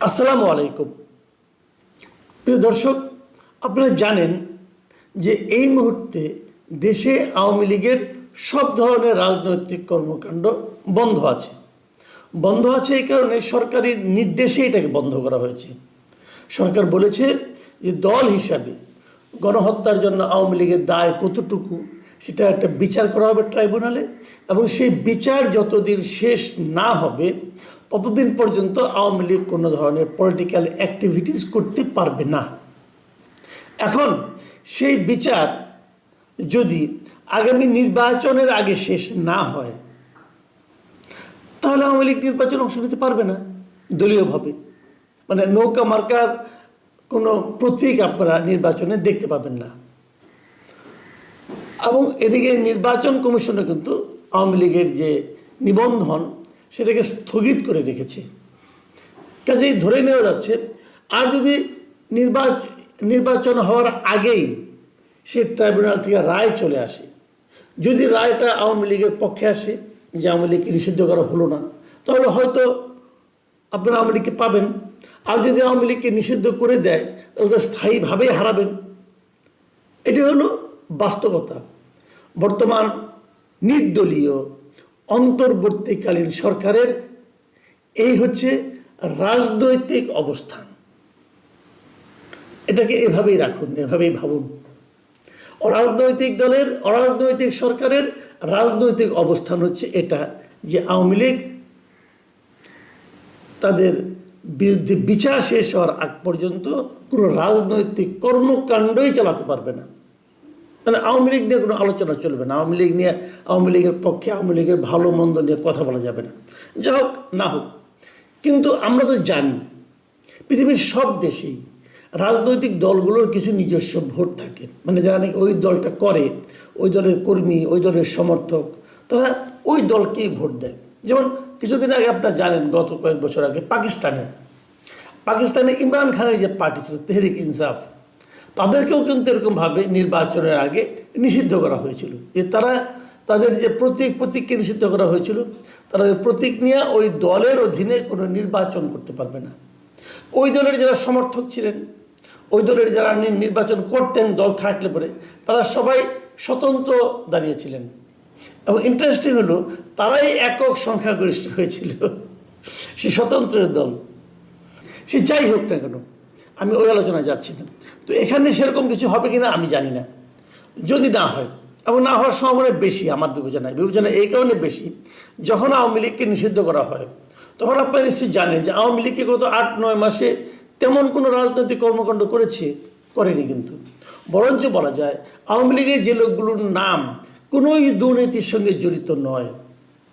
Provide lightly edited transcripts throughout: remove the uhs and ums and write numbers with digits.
আসসালামু আলাইকুম। প্রিয় দর্শক, আপনারা জানেন যে এই মুহূর্তে দেশে আওয়ামী লীগের সব ধরনের রাজনৈতিক কর্মকাণ্ড বন্ধ আছে। বন্ধ আছে এই কারণে সরকারি নির্দেশে এটাকে বন্ধ করা হয়েছে। সরকার বলেছে যে দল হিসাবে গণহত্যার জন্য আওয়ামী লীগের দায় কতটুকু সেটা একটা বিচার করা হবে ট্রাইব্যুনালে, এবং সেই বিচার যতদিন শেষ না হবে ততদিন পর্যন্ত আওয়ামী লীগ কোনো ধরনের পলিটিক্যাল অ্যাক্টিভিটিস করতে পারবে না। এখন সেই বিচার যদি আগামী নির্বাচনের আগে শেষ না হয় তাহলে আওয়ামী লীগ নির্বাচনে অংশ নিতে পারবে না দলীয়ভাবে। মানে নৌকা মার্কার কোনো প্রতীক আপনারা নির্বাচনে দেখতে পাবেন না। এবং এদিকে নির্বাচন কমিশনও কিন্তু আওয়ামী লীগের যে নিবন্ধন সেটাকে স্থগিত করে রেখেছে। কাজেই ধরে নেওয়া যাচ্ছে আর যদি নির্বাচন হওয়ার আগেই সে ট্রাইব্যুনাল থেকে রায় চলে আসে, যদি রায়টা আওয়ামী লীগের পক্ষে আসে যে আওয়ামী লীগকে নিষিদ্ধ করা হলো না, তাহলে হয়তো আপনারা আওয়ামী লীগকে পাবেন। আর যদি আওয়ামী লীগকে নিষিদ্ধ করে দেয় তাহলে তো স্থায়ীভাবেই হারাবেন। এটি হলো বাস্তবতা। বর্তমান নির্দলীয় অন্তর্বর্তীকালীন সরকারের এই হচ্ছে রাজনৈতিক অবস্থান। এটাকে এভাবেই রাখুন, এভাবেই ভাবুন। অরাজনৈতিক সরকারের রাজনৈতিক অবস্থান হচ্ছে এটা যে আওয়ামী লীগ তাদের বিরুদ্ধে বিচার শেষ হওয়ার আগ পর্যন্ত কোনো রাজনৈতিক কর্মকাণ্ডই চালাতে পারবে না। মানে আওয়ামী লীগ নিয়ে কোনো আলোচনা চলবে না, আওয়ামী লীগের পক্ষে আওয়ামী লীগের ভালো মন্দ নিয়ে কথা বলা যাবে না। যা হোক না হোক, কিন্তু আমরা তো জানি পৃথিবীর সব দেশেই রাজনৈতিক দলগুলোর কিছু নিজস্ব ভোট থাকে। মানে যারা নাকি ওই দলটা করে, ওই দলের কর্মী, ওই দলের সমর্থক, তারা ওই দলকেই ভোট দেয়। যেমন কিছুদিন আগে আপনারা জানেন, গত কয়েক বছর আগে পাকিস্তানে ইমরান খানের যে পার্টি ছিল তেহরিক ইনসাফ, তাদেরকেও কিন্তু এরকমভাবে নির্বাচনের আগে নিষিদ্ধ করা হয়েছিল। যে তারা তাদের যে প্রতীককে নিষিদ্ধ করা হয়েছিল, তারা ওই প্রতীক নিয়ে ওই দলের অধীনে কোনো নির্বাচন করতে পারবে না। ওই দলের যারা সমর্থক ছিলেন, ওই দলের যারা নির্বাচন করতেন দল থাকলে পরে, তারা সবাই স্বতন্ত্র দাঁড়িয়েছিলেন। এবং ইন্টারেস্টিং হলো তারাই একক সংখ্যাগরিষ্ঠ হয়েছিল সে স্বতন্ত্রের দল। সে যাই হোক না কেন, আমি ওই আলোচনায় যাচ্ছি না। তো এখানে সেরকম কিছু হবে কিনা আমি জানি না। যদি না হয়, এবং না হওয়ার সম্ভাবনা বেশি আমার বিবেচনায় এই কারণে বেশি, যখন আওয়ামী লীগকে নিষিদ্ধ করা হয় তখন আপনারা নিশ্চয়ই জানেন যে আওয়ামী লীগকে গত 8-9 মাসে তেমন কোনো রাজনৈতিক কর্মকাণ্ড করেনি। কিন্তু বরঞ্চ বলা যায় আওয়ামী লীগের যে লোকগুলোর নাম কোনোই দুর্নীতির সঙ্গে জড়িত নয়,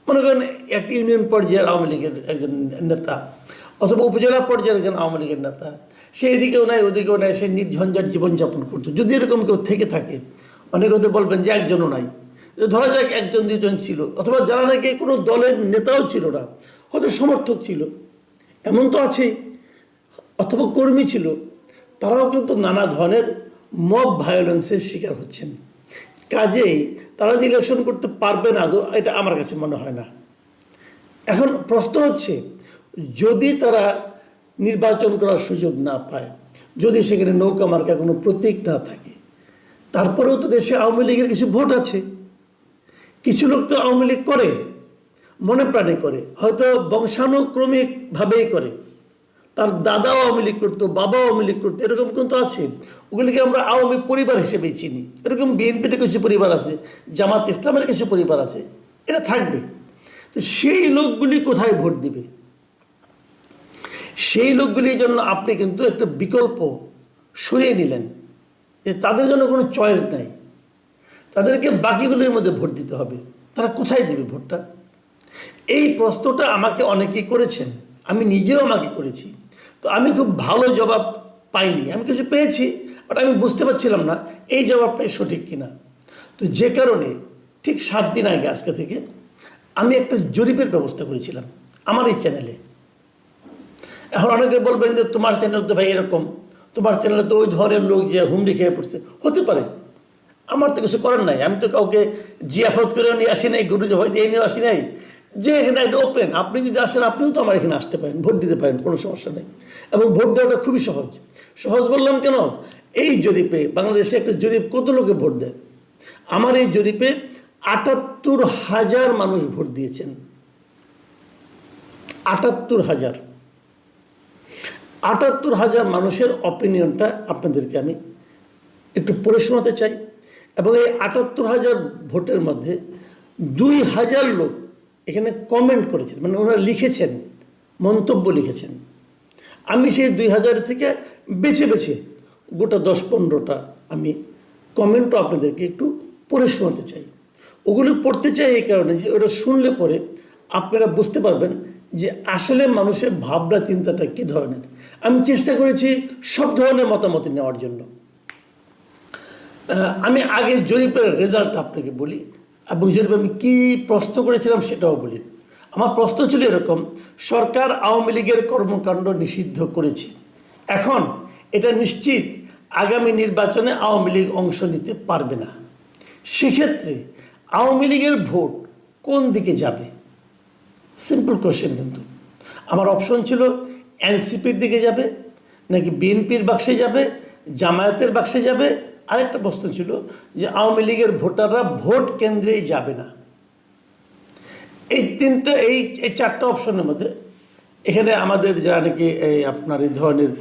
মনে করেন একটা ইউনিয়ন পর্যায়ের আওয়ামী লীগের একজন নেতা অথবা উপজেলা পর্যায়ের একজন আওয়ামী লীগের নেতা, সে এদিকেও নাই ওদিকেও নাই, সে নির্ঝঞ্ঝাট জীবনযাপন করতো। যদি এরকম কেউ থেকে থাকে, অনেকে হতে বলবেন যে একজনও নাই, ধরা যাক 1-2 জন ছিল, অথবা যারা নাকি কোনো দলের নেতাও ছিল না, হয়তো সমর্থক ছিল, এমন তো আছেই, অথবা কর্মী ছিল, তারাও কিন্তু নানা ধরনের মব ভায়োলেন্সের শিকার হচ্ছেন। কাজেই তারা যে ইলেকশন করতে পারবে না, এটা আমার কাছে মনে হয় না। এখন প্রশ্ন হচ্ছে, যদি তারা নির্বাচন করার সুযোগ না পায়, যদি সেখানে নৌকা মার্কা কোনো প্রতীক না থাকে, তারপরেও তো দেশে আওয়ামী লীগের কিছু ভোট আছে। কিছু লোক তো আওয়ামী লীগ করে, মনে প্রাণে করে, হয়তো বংশানুক্রমিকভাবেই করে। তার দাদাও আওয়ামী লীগ করতো, বাবাও আওয়ামী লীগ করতো, এরকম কিন্তু আছে। ওগুলিকে আমরা আওয়ামী পরিবার হিসেবেই চিনি। এরকম বিএনপির কিছু পরিবার আছে, জামাত ইসলামের কিছু পরিবার আছে, এটা থাকবে। তো সেই লোকগুলি কোথায় ভোট দিবে? সেই লোকগুলির জন্য আপনি কিন্তু একটা বিকল্প সরিয়ে নিলেন, যে তাদের জন্য কোনো চয়েস নাই, তাদেরকে বাকিগুলির মধ্যে ভোট দিতে হবে। তারা কোথায় দেবে ভোটটা? এই প্রশ্নটা আমাকে অনেকেই করেছেন, আমি নিজেও আমাকে করেছি। তো আমি খুব ভালো জবাব পাইনি। আমি কিছু পেয়েছি, বাট আমি বুঝতে পারছিলাম না এই জবাবটাই সঠিক কিনা। তো যে কারণে ঠিক 7 দিন আগে আজকে থেকে আমি একটা জরিপের ব্যবস্থা করেছিলাম আমার এই চ্যানেলে। এখন অনেকে বলবেন যে তোমার চ্যানেল তো ভাই এরকম, তোমার চ্যানেলে তো ওই ধরনের লোক যে হুমড়ি খেয়ে পড়ছে। হতে পারে, আমার তো কিছু করার নাই। আমি তো কাউকে জিয়াফত করেও নিয়ে আসি নাই, গুরু জবাই দিয়ে নিয়েও আসি নাই, যে এখানে একটা ওপেন, আপনি যদি আসেন আপনিও তো আমার এখানে আসতে পারেন, ভোট দিতে পারেন, কোনো সমস্যা নেই। এবং ভোট দেওয়াটা খুবই সহজ। সহজ বললাম কেন, এই জরিপে বাংলাদেশে একটা জরিপ কত লোকে ভোট দেয়, আমার এই জরিপে ৭৮,০০০ মানুষ ভোট দিয়েছেন। ৭৮,০০০ ৭৮,০০০ মানুষের অপিনিয়নটা আপনাদেরকে আমি একটু পড়ে শোনাতে চাই। এবং এই ৭৮,০০০ ভোটের মধ্যে ২,০০০ লোক এখানে কমেন্ট করেছেন, মানে ওনারা লিখেছেন, মন্তব্য লিখেছেন। আমি সেই ২,০০০ থেকে বেছে বেছে গোটা ১০-১৫টা আমি কমেন্টও আপনাদেরকে একটু পড়ে শোনাতে চাই। ওগুলো পড়তে চাই এই কারণে যে ওটা শুনলে পরে আপনারা বুঝতে পারবেন যে আসলে মানুষের ভাবনা চিন্তাটা কী ধরনের। আমি চেষ্টা করেছি সব ধরনের মতামত নেওয়ার জন্য। আমি আগে জরিপের রেজাল্ট আপনাকে বলি এবং জরিপে আমি কী প্রশ্ন করেছিলাম সেটাও বলি। আমার প্রশ্ন ছিল এরকম: সরকার আওয়ামী লীগের কর্মকাণ্ড নিষিদ্ধ করেছে, এখন এটা নিশ্চিত আগামী নির্বাচনে আওয়ামী লীগ অংশ নিতে পারবে না, সেক্ষেত্রে আওয়ামী লীগের ভোট কোন দিকে যাবে? Simple question. কিন্তু আমার অপশন ছিল এনসিপির দিকে যাবে, নাকি বিএনপির বাক্সে যাবে, জামায়াতের বাক্সে যাবে। আরেকটা প্রশ্ন ছিল যে আওয়ামী লীগের ভোটাররা ভোট কেন্দ্রেই যাবে না। এই তিনটা এই 4টা অপশনের মধ্যে এখানে আমাদের যারা নাকি আপনার এই ধরনের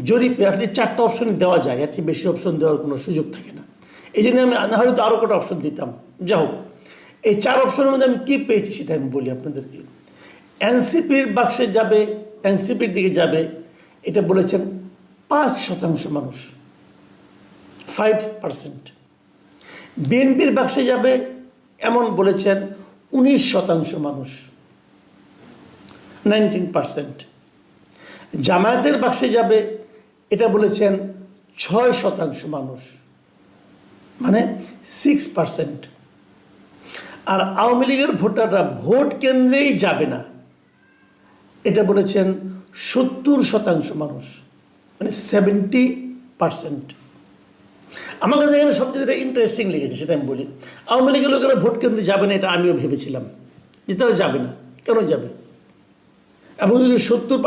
জরিপে আর কি 4টা অপশনই দেওয়া যায়, আর কি বেশি অপশন দেওয়ার কোনো সুযোগ থাকে না। এই জন্য আমি হয়তো আরও কটা অপশন দিতাম। যা হোক, এই 4 অপশনের মধ্যে আমি কী পেয়েছি সেটা আমি বলি আপনাদেরকে। এনসিপির বাক্সে যাবে, এনসিপির দিকে যাবে, এটা বলেছেন 5% মানুষ, 5%। বিএনপির বাক্সে যাবে এমন বলেছেন 19% মানুষ, 19%। জামায়াতের বাক্সে যাবে এটা বলেছেন 6% মানুষ, মানে 6%। আর আওয়ামী লীগের ভোটাররা ভোট কেন্দ্রেই যাবে না এটা বলেছেন 70% মানুষ, মানে 70%। আমার কাছে এখানে সবচেয়ে যেটা ইন্টারেস্টিং লেগেছে সেটা আমি বলি। আওয়ামী লীগের লোকেরা ভোট কেন্দ্রে যাবে না এটা আমিও ভেবেছিলাম যে তারা যাবে না। কেন যাবে? এবং যদি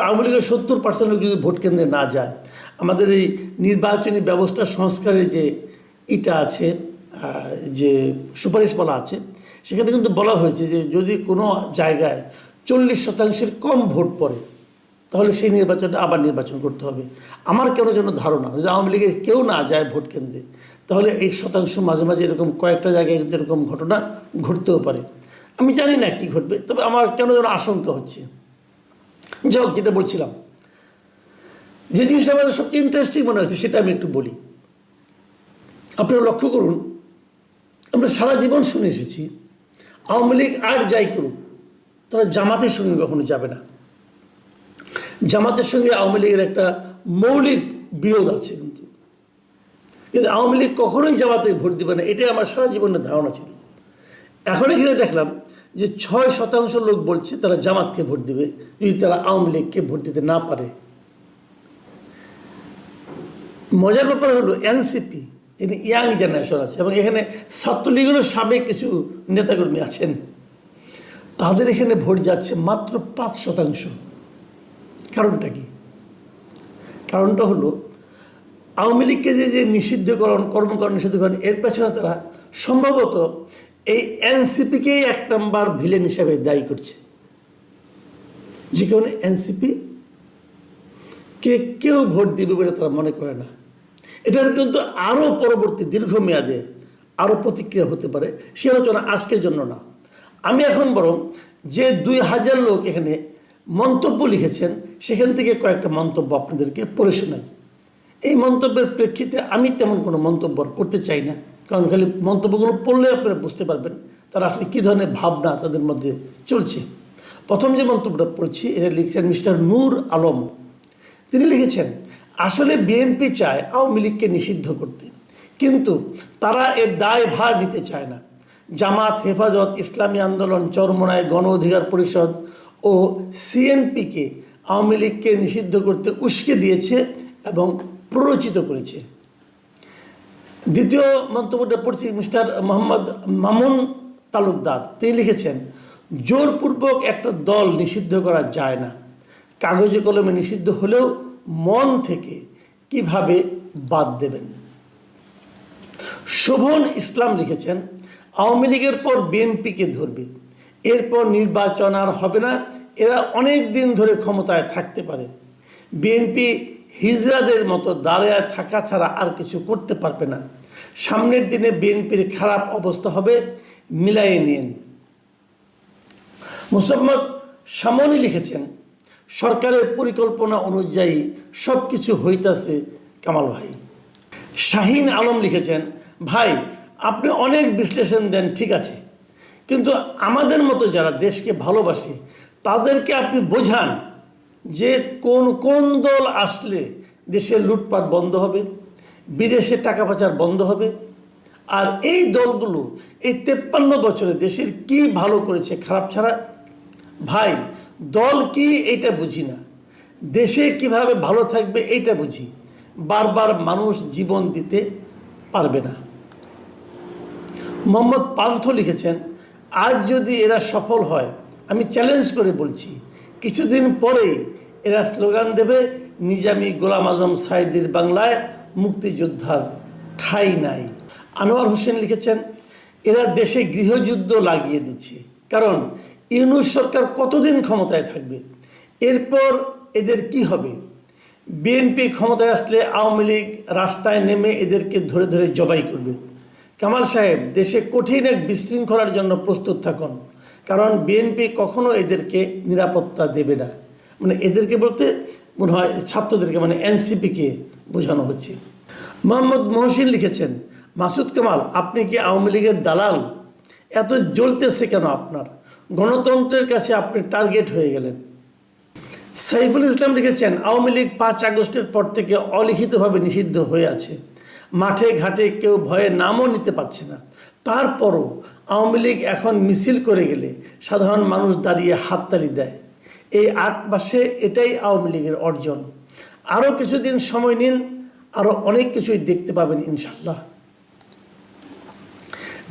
আওয়ামী লীগের 70% লোক যদি ভোট কেন্দ্রে না যায়, আমাদের এই নির্বাচনী ব্যবস্থা সংস্কারের যে এটা আছে, যে সুপারিশ বলা আছে, সেখানে কিন্তু বলা হয়েছে যে যদি কোনো জায়গায় 40%-এর কম ভোট পড়ে তাহলে সেই নির্বাচনটা আবার নির্বাচন করতে হবে। আমার কেন যেন ধারণা যদি আওয়ামী লীগের কেউ না যায় ভোট কেন্দ্রে তাহলে এই শতাংশ মাঝে মাঝে এরকম কয়েকটা জায়গায় কিন্তু এরকম ঘটনা ঘটতেও পারে। আমি জানি না কি ঘটবে, তবে আমার কেন যেন আশঙ্কা হচ্ছে। যাই হোক, যেটা বলছিলাম, যে জিনিসটা আমাদের সবচেয়ে ইন্টারেস্টিং মনে হচ্ছে সেটা আমি একটু বলি। আপনারা লক্ষ্য করুন, আমরা সারা জীবন শুনে এসেছি আওয়ামী লীগ আর যাই করুক তারা জামাতের সঙ্গে কখনো যাবে না। জামাতের সঙ্গে আওয়ামী লীগের একটা মৌলিক বিরোধ আছে, কিন্তু আওয়ামী লীগ কখনোই জামাতে ভোট দিবে না, এটাই আমার সারা জীবনের ধারণা ছিল। এখন এখানে দেখলাম যে 6% লোক বলছে তারা জামাতকে ভোট দিবে যদি তারা আওয়ামী লীগকে ভোট দিতে না পারে। মজার ব্যাপার হলো এনসিপি এখানে ইয়াং জেনারেশন আছে এবং এখানে ছাত্রলীগেরও সাবেক কিছু নেতাকর্মী আছেন, তাদের এখানে ভোট যাচ্ছে মাত্র 5%। কারণটা কি? কারণটা হলো আওয়ামী লীগকে যে নিষিদ্ধকরণ, কর্মকাণ্ড নিষিদ্ধকরণ, এর পেছনে তারা সম্ভবত এই এনসিপিকেই 1 নম্বর ভিলেন হিসাবে দায়ী করছে। যে কারণে এনসিপি কেউ ভোট দিবে বলে তারা মনে করে না। এটার কিন্তু আরও পরবর্তী দীর্ঘমেয়াদে আরও প্রতিক্রিয়া হতে পারে, সে আলোচনা আজকের জন্য না। আমি এখন বরং যে 2000 লোক এখানে মন্তব্য লিখেছেন সেখান থেকে কয়েকটা মন্তব্য আপনাদেরকে পড়ে শোনাই। এই মন্তব্যের প্রেক্ষিতে আমি তেমন কোনো মন্তব্য করতে চাই না, কারণ খালি মন্তব্যগুলো পড়লে আপনারা বুঝতে পারবেন তারা আসলে কী ধরনের ভাবনা তাদের মধ্যে চলছে। প্রথম যে মন্তব্যটা পড়ছি এটা লিখছেন মিস্টার নূর আলম। তিনি লিখেছেন, আসলে বিএনপি চায় আওয়ামী লীগকে নিষিদ্ধ করতে, কিন্তু তারা এর দায়ভার নিতে চায় না। জামাত, হেফাজত, ইসলামী আন্দোলন, চরমোনাই, গণ অধিকার পরিষদ ও সিএনপিকে আওয়ামী লীগকে নিষিদ্ধ করতে উস্কে দিয়েছে এবং প্ররোচিত করেছে। দ্বিতীয় মন্তব্যটা পড়ছি মিস্টার মোহাম্মদ মামুন তালুকদার। তিনি লিখেছেন, জোরপূর্বক একটা দল নিষিদ্ধ করা যায় না। কাগজে কলমে নিষিদ্ধ হলেও মন থেকে কিভাবে বাদ দেবেন? শোভন ইসলাম লিখেছেন, আওয়ামী লীগের পর বিএনপিকে ধরবে, এরপর নির্বাচন আর হবে না, এরা অনেক দিন ধরে ক্ষমতায় থাকতে পারে। বিএনপি হিজড়াদের মতো দাঁড়ায় থাকা ছাড়া আর কিছু করতে পারবে না। সামনের দিনে বিএনপির খারাপ অবস্থা হবে, মিলাইয়ে নিন। মোসাম্মদ সামনি লিখেছেন, সরকারের পরিকল্পনা অনুযায়ী সব কিছু হইতাছে কামাল ভাই। শাহিন আলম লিখেছেন, ভাই আপনি অনেক বিশ্লেষণ দেন, ঠিক আছে, কিন্তু আমাদের মতো যারা দেশকে ভালোবাসে তাদেরকে আপনি বোঝান যে কোন কোন দল আসলে দেশের লুটপাট বন্ধ হবে, বিদেশে টাকা পাচার বন্ধ হবে। আর এই দলগুলো এই 53 বছরে দেশের কি ভালো করেছে খারাপ ছাড়া? ভাই দল কি এইটা বুঝি না, দেশে কিভাবে ভালো থাকবে এইটা বুঝি। বারবার মানুষ জীবন দিতে পারবে না। মোহাম্মদ পান্থ লিখেছেন, আজ যদি এরা সফল হয়, আমি চ্যালেঞ্জ করে বলছি কিছুদিন পরেই এরা স্লোগান দেবে, নিজামী গোলাম আজম সাঈদীর বাংলায় মুক্তিযোদ্ধার ঠাঁই নাই। আনোয়ার হোসেন লিখেছেন, এরা দেশে গৃহযুদ্ধ লাগিয়ে দিচ্ছে, কারণ ইউনূস সরকার কতদিন ক্ষমতায় থাকবে, এরপর এদের কি হবে? বিএনপি ক্ষমতায় আসলে আওয়ামী লীগ রাস্তায় নেমে এদেরকে ধরে ধরে জবাই করবে। কামাল সাহেব, দেশে কঠিন এক বিশৃঙ্খলার জন্য প্রস্তুত থাকুন, কারণ বিএনপি কখনো এদেরকে নিরাপত্তা দেবে না। মানে এদেরকে বলতে মনে হয় ছাত্রদেরকে, মানে এনসিপিকে বোঝানো হচ্ছে। মোহাম্মদ মহসিন লিখেছেন, মাসুদ কামাল আপনি কি আওয়ামী লীগের দালাল? এত জ্বলতেছে কেন আপনার? গণতন্ত্রের কাছে আপনি টার্গেট হয়ে গেলেন। সাইফুল ইসলাম লিখেছেন, আওয়ামী লীগ 5 আগস্টের পর থেকে অলিখিতভাবে নিষিদ্ধ হয়ে আছে, মাঠে ঘাটে কেউ ভয়ে নামও নিতে পারছে না। তারপরও আওয়ামী লীগ এখন মিছিল করে গেলে সাধারণ মানুষ দাঁড়িয়ে হাততালি দেয়। এই 8 মাসে এটাই আওয়ামী লীগের অর্জন। আরও কিছুদিন সময় নিন, আরও অনেক কিছুই দেখতে পাবেন ইনশাল্লাহ।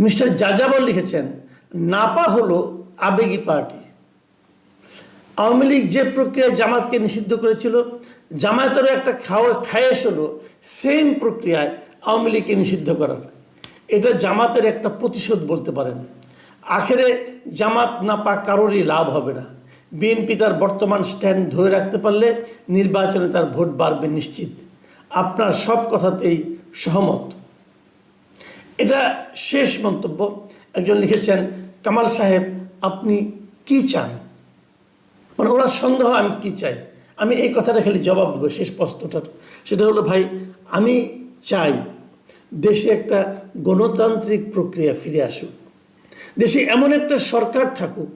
মিস্টার যাযাবর লিখেছেন, নাপা হলো আবেগী পার্টি। আওয়ামী লীগ যে প্রক্রিয়ায় জামাতকে নিষিদ্ধ করেছিল, জামায়াতেরও একটা খায়েশ হলো সেম প্রক্রিয়ায় আওয়ামী লীগকে নিষিদ্ধ করার। এটা জামাতের একটা প্রতিশোধ বলতে পারেন। আখেরে জামাত নাপা কারোরই লাভ হবে না। বিএনপি তার বর্তমান স্ট্যান্ড ধরে রাখতে পারলে নির্বাচনে তার ভোট বাড়বে নিশ্চিত। আপনার সব কথাতেই সহমত। এটা শেষ মন্তব্য। একজন লিখেছেন, কামাল সাহেব আপনি কি চান? মানে ওরা সন্দেহ আমি কি চাই। আমি এই কথাটা খালি জবাব দেবো শেষ প্রশ্নটার। সেটা হলো, ভাই আমি চাই দেশে একটা গণতান্ত্রিক প্রক্রিয়া ফিরে আসুক, দেশে এমন একটা সরকার থাকুক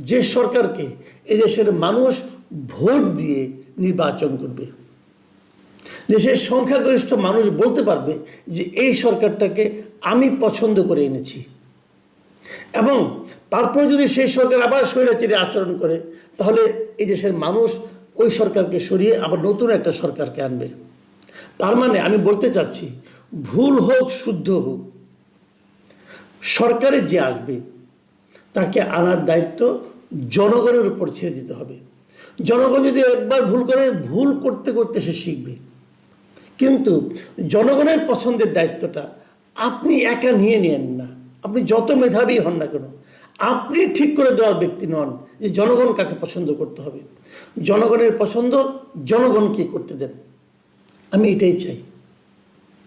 যে সরকারকে এদেশের মানুষ ভোট দিয়ে নির্বাচন করবে। দেশের সংখ্যাগরিষ্ঠ মানুষ বলতে পারবে যে এই সরকারটাকে আমি পছন্দ করে এনেছি, এবং তারপরে যদি সেই সরকার আবার স্বৈরাচারী আচরণ করে, তাহলে এই দেশের মানুষ ওই সরকারকে সরিয়ে আবার নতুন একটা সরকারকে আনবে। তার মানে আমি বলতে চাচ্ছি, ভুল হোক শুদ্ধ হোক, সরকারে যে আসবে তাকে আনার দায়িত্ব জনগণের উপর ছেড়ে দিতে হবে। জনগণ যদি একবার ভুল করে, ভুল করতে করতে সে শিখবে। কিন্তু জনগণের পছন্দের দায়িত্বটা আপনি একা নিয়ে নেন না। আপনি যত মেধাবী হন না কেন, আপনি ঠিক করে দেওয়ার ব্যক্তি নন যে জনগণ কাকে পছন্দ করতে হবে। জনগণের পছন্দ জনগণকে করতে দেন। আমি এটাই চাই।